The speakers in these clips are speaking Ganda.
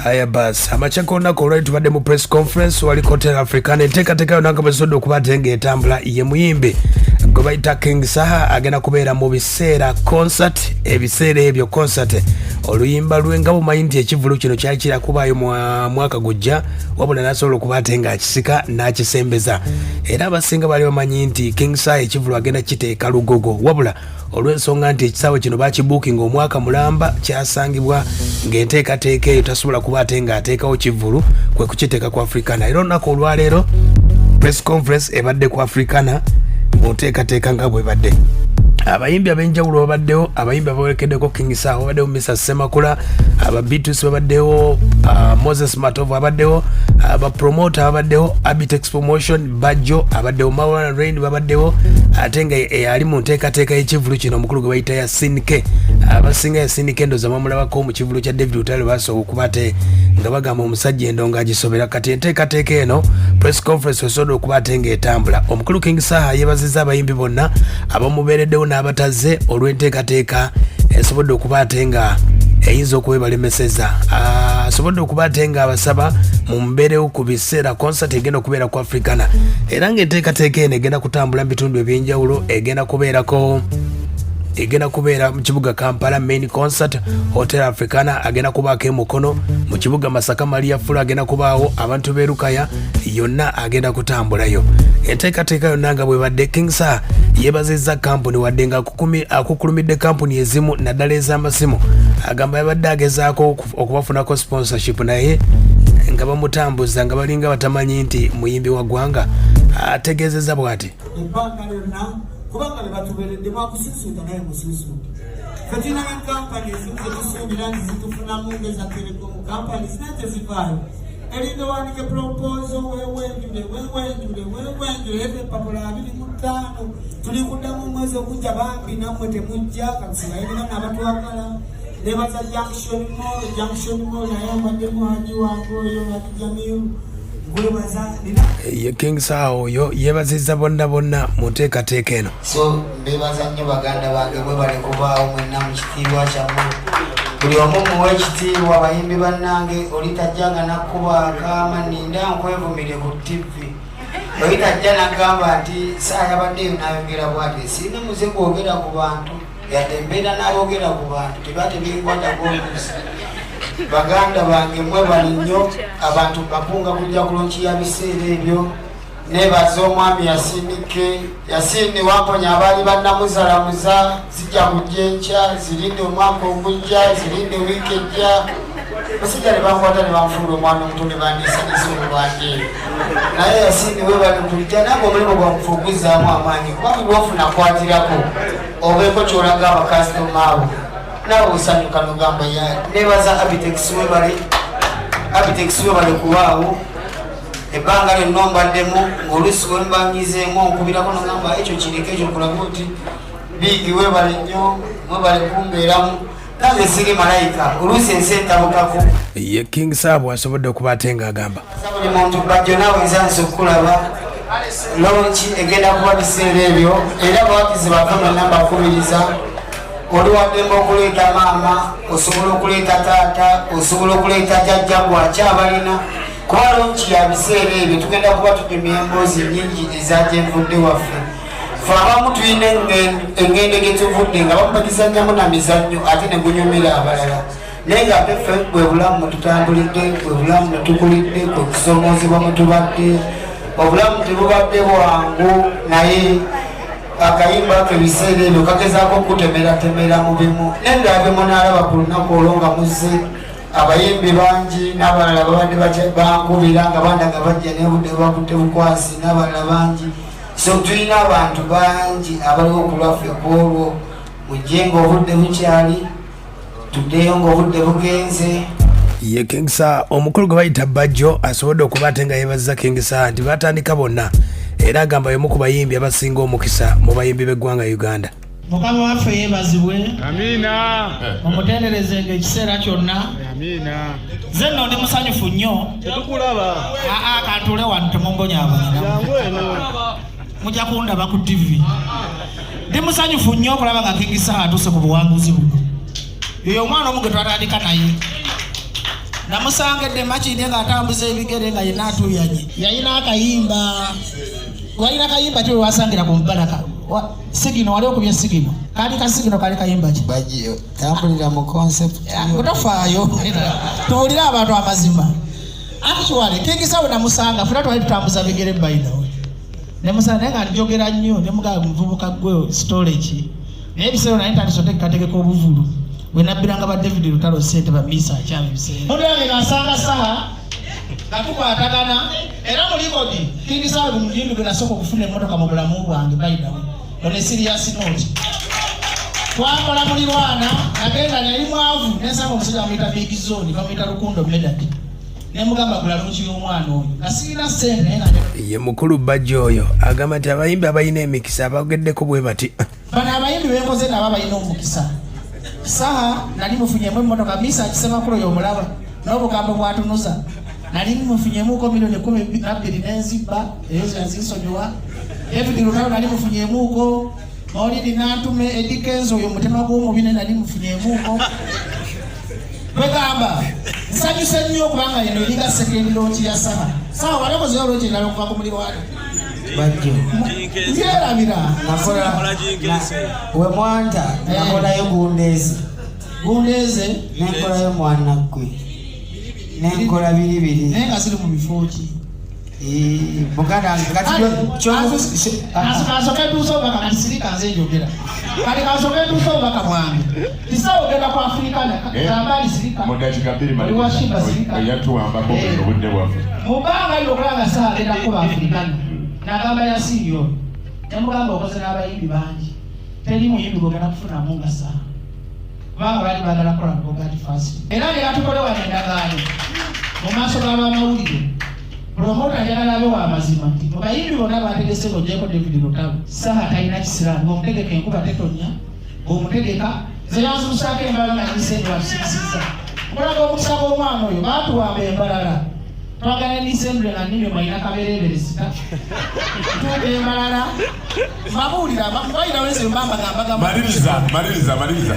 Haya basi amachako nako olwali tubadde mu press conference wali Hotel Africana enteekateeka yonna nga bwezidde okubatenga etambula ye muyimbi gwe bayita King Saha agenda kubeera mu biseera concert ebiseera ebyo concert oluyimba lwe nga bumanyi nti ekivulu kino kyali kirakubaayo mwaka gujja wabula nasobola okubatenga akisika n'akisembeza era abasinga bali bamanyi nti King Saha ekivulu agenda kiteeka lugogo wabula olw'ensonga nti ekisaawe kino bakibuukinga omwaka mulamba kyasangibwa ng'enteekateeka eyo tasobola kubaate ng'ateekawo kivulu kwe kukiteeka ku Africana era olunaku olwaleero press conference ebadde ku Africana mu nteekateeka nga bwebadde abayimbi ab'enjawulo babaddewo abayimbi abawerekeddeko King Saha babaddewo Mr. Semakula ababitus babaddewo Moses Matovu babaddewo abapromota babaddewo Abitex Promotion Bajjo abaddewo Mawana Rain babaddewo ate nga ali mu nteekateeka y'ekivulu kino omukulu gwe bayita ya Sinke abasinga ya Sinke ndoza bamulabako mu kivulu kya David Utale basobola okubate nga bagamba omusajja endonga agisobera kati enteekateeka eno press conference esobola okubate ng'etambula omukulu King Saha yeebazizza abayimbi bonna abamubeereddewo n'abataze olw'enteekateeka esobodde okubaate nga eyinza okuba ebalemeseza asobodde okubaate nga abasaba mu mbeerewo ku biseera concert egenda okubeera ku Africana era ng'enteekateeka eno egenda kutambula mu bitundu ebyenjawulo egenda kubeera mu kibuga Kampala main concert Hotel Africana agenda kubaako emukono mu kibuga Masaka Maria Fula agenda kubaawo abantu b'erukaya yonna agenda kutambulayo enteekateeka yonna nga bwebadde King Saha yeebazizza kampuni wadde nga akukulumidde kampuni ezimu naddala ez'amasimu agamba yabadde agezaako okubafunako sponsorship naye nga bamutambuza nga balinga batamanyi nti muyimbi wa ggwanga ategeezezza bw'ati kubanga batuberedde mwakususuuta naye mususuuta katina kampani ezimu zetusuubira nti zitufunamu ngeza Telecom kampani zina tezivaayo erinde wanike propozo wewenjule ebipapula 25 tuli kuddamu omwezi okujja bambi nammwe temujja kakusibayirira n'abatwagala nebaza junction mall naye mbadde muhaji wange oyo atujamiru ye King Saha oyo yeebazizza bonna mu nteekateeka eno so mbebaza nnyo baganda bange bwe bali kubaawo mwenna mu kitiibwa kyammwe buli omu muwe ekitiibwa abayimbi bannange olitajjanga nakkuba akaama ninda nkwevumirye ku TV olitajja nagamba nti Saha yabaddeyo n'ayogera bw'ati sirina muze kwogera ku bantu yadde mbeera n'abogera ku bantu tebatebikwata g'oluusi baganda bange mwe bali nnyo abantu bapunga kujja kulonkiya biseera ebyo nebaza omwami Yasini wamponya abaali bannamuzalamuza zijja kujja enkya zirinde omwaka ogujja zirinde wiiki ejja basijja ne bankwata ne banfuula omwana omuto ne bandiisanyisa olwange naye Yasini we bali kulija nange omulimu gwamufuuguzaamu amaanyi kubanga bwofuna kwatirako obeeko kyolaga abakasitoma abo nawe osanyuka nogamba ya nebaza Abitex we bali kubaawo ebbanga lyonna mbaddemu ng'oluusi lwe mbanyizeemu onkubirako nogamba ekyo kiriko ekyo kulaga oti biigi we bali nnyo mwe bali kumbeeramu nange siri malayika oluusi ensi entabukako ye King Saha bw'asobodde okubaate ng'agamba buli muntu bajjo naawe nzansi okukulaba lonki egenda kuba biseera ebyo era bawagizi bafuna nambakubiriza oli waddemba okuleeta maama osobola okuleeta taata osobola okuleeta jjajja gwakyabalina kuba lonki ya biseera ebyo tugenda kuba tugemya emboozi nnyingi ezajja envudde waffe fe abamu tulina engendo gyetuvudde nga bamubagizannyamu na mizannyo ate ne gunyumira abalala naye nga ffe bwe bulamu mwetutambulidde bwe bulamu mwetukulidde kwe kusomoozebwa mwetubadde obulamu tebubadde bwangu naye akayimba ke biseera ebyo kagezaako okutemera mu bimu nendaabemu n'alaba ku lunaku olwo nga muzze abayimbi bangi n'abalala babadde bankubira nga bandaga bajja nebudde bakudde bukwasi n'abalala bangi so tulina abantu bangi abaliwo ku lwaffe kwolwo mujje ng'obudde bukyali tuddeyo ng'obudde bugenze ye King Saha omukulu gwe bayita Bajjo asobodde okubaate nga yeebazizza King Saha nti batandika bonna era agamba yemu ku bayimbi abasinga omukisa mu bayimbi b'eggwanga Uganda Mukama waffe yeebazibwe amina omutenderezenga ekiseera kyonna amina nze nno ndi musanyufu nnyo tetukulaba kantule wano temumbonyaabonyina mujja kundaba ku TV ndi musanyufu nnyo okulaba nga King Saha atuuse ku buwanguzi buno yoyo omwana omu gwe twatandika naye namusangedde makindi nga atambuza ebigere nga yenna atuyanye yayina akayimba walina kayimba kyo wasangira ku mbalaka sigino wali okubye sigino kali kasigino kali kayimba ki bajiyo tambulira mu concept kutofaayo tuwulira abantu amazima actually Kingisawe namusanga funa twali tutambuza bigere bayinawe nemusanga nga njogera nnyo nemugaa muvubuka gwe storage naye ebiseera naye ntandisootekekatekeko obuvulu we nabbiranga ba David Lutalo sente ba misa akyama ebiseera odange nasanga saha katukwatagana era mu likodi Kingisawe mujindu gwe nasooka okufuna emmotoka mu bulamu bwange bayinawe on a serious note twakola mulirwana nagenda nali mwavu nensanga omusajja bamuyita Big Zone bamuyita Lukundo Medadi nemugamba gula lungi y'omwana oyo kasiina sente naye ye mukulu bajja oyo agamba nti abayimbi abalina emikisa abageddeko bwe bati bano abayimbi benkoze nabo balina omukisa saha nali mufunyemu emmotoka misa akisemakulu y'omulaba n'obugambo bwatunuza nali mufunyemuko milioni 12 n'enzibba ezo yazinsonyiwa David Lutalo nali mufunyemuko Maulidi nantume edikenzo oyo mutema gw'omubine nali mufunyemuko Begamba nsanyuse nnyo kubanga yeno eringa second launch ya saha sawa walekoze launch endala okuva ku mulirwana bajjo byerabira nakola we mwanta nakolayo gundeze nenkolayo mwana gwe nenkola biribiri naye nga ziri mu bifo ki muganda kasoketusobaka katisirika nze njogera kati kasoketusobaka mwange tisawogenda ku Afrikana kambali sirika oliwashiba sirika mubanga yokulanga saha agenda kuba Afrikana nagamba yasiyo nemugamba okoze n'abayimbi bangi teri muyimbi gwogenda kufunamu nga saha kubanga bali bagala kola bogati fasi era ne batukole wano endagaano mu maaso g'abamawulire promota yagalabe wa mazima nti mubayimbi bonna bategese ng'ogyeko David Lutalo saha talina kisirani ng'omutegeka enkuba tetonya ng'omutegeka zeyanzulusaako embalala nanisendi batusibisiza okulaga omukisa gw'omwana oyo baatuwamba embalala twagala nisendule nga nnimi mwalina kabereebere sita tuuka embalala mabuulira bayira wese mbambagambaga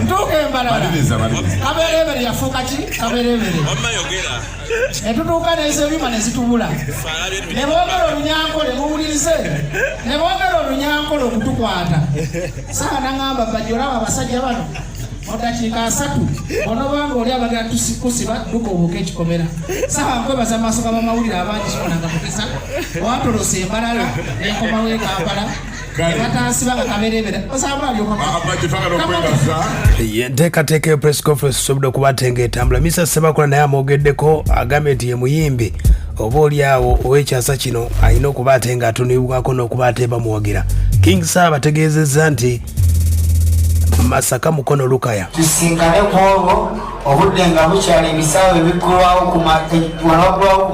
ntuuka embalala kabereebere yafuuka ki kabereebere netutuuka nezebyuma nezitubula nebongera olunyankole muwulirize nebongera olunyankole okutukwata saha nangamba bajja olaba abasajja bano mudakiika 3 onobanga oli abagera tukusiba duka obuuka ekikomera saha nkwebaza amaaso g'abamawulire abangi sonanga mukisa owatolose embalala nenkomawo ekampala ebatasibanga kabereebera yenteekateeka yo press conference osobodde okubatenga etambula Mr. Ssebakola naye amwogeddeko agambye nti ye muyimbi oba oli awo ow'ekyasa kino alina okuba ate nga atunibwako n'okuba ate bamuwagira Kingisawe ategeezezza nti Masaka Mukono Lukaya tusinkane kwolwo obudde nga bukyali ebisaawe ebiggulwawo ku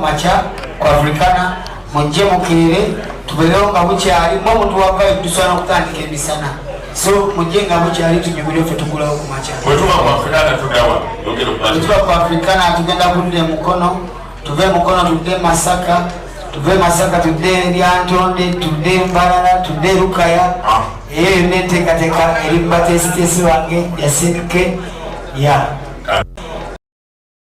makya ku Afrikana mujje mukirire tubeerewo nga bukyali mu omuntu wavayo tusobola okutandika emisana so mujje nga bukyali tunyumire ffe tugulawo ku makya bwetuba ku Afrikana tugawa bwetuba ku Afrikana tugenda kudda Mukono tuve Mukono tudde Masaka tuve Masaka tudde Lyantonde tudde Mbalala tudde Lukaya eyo nenteekateeka eri batesitesi wange yasenke ya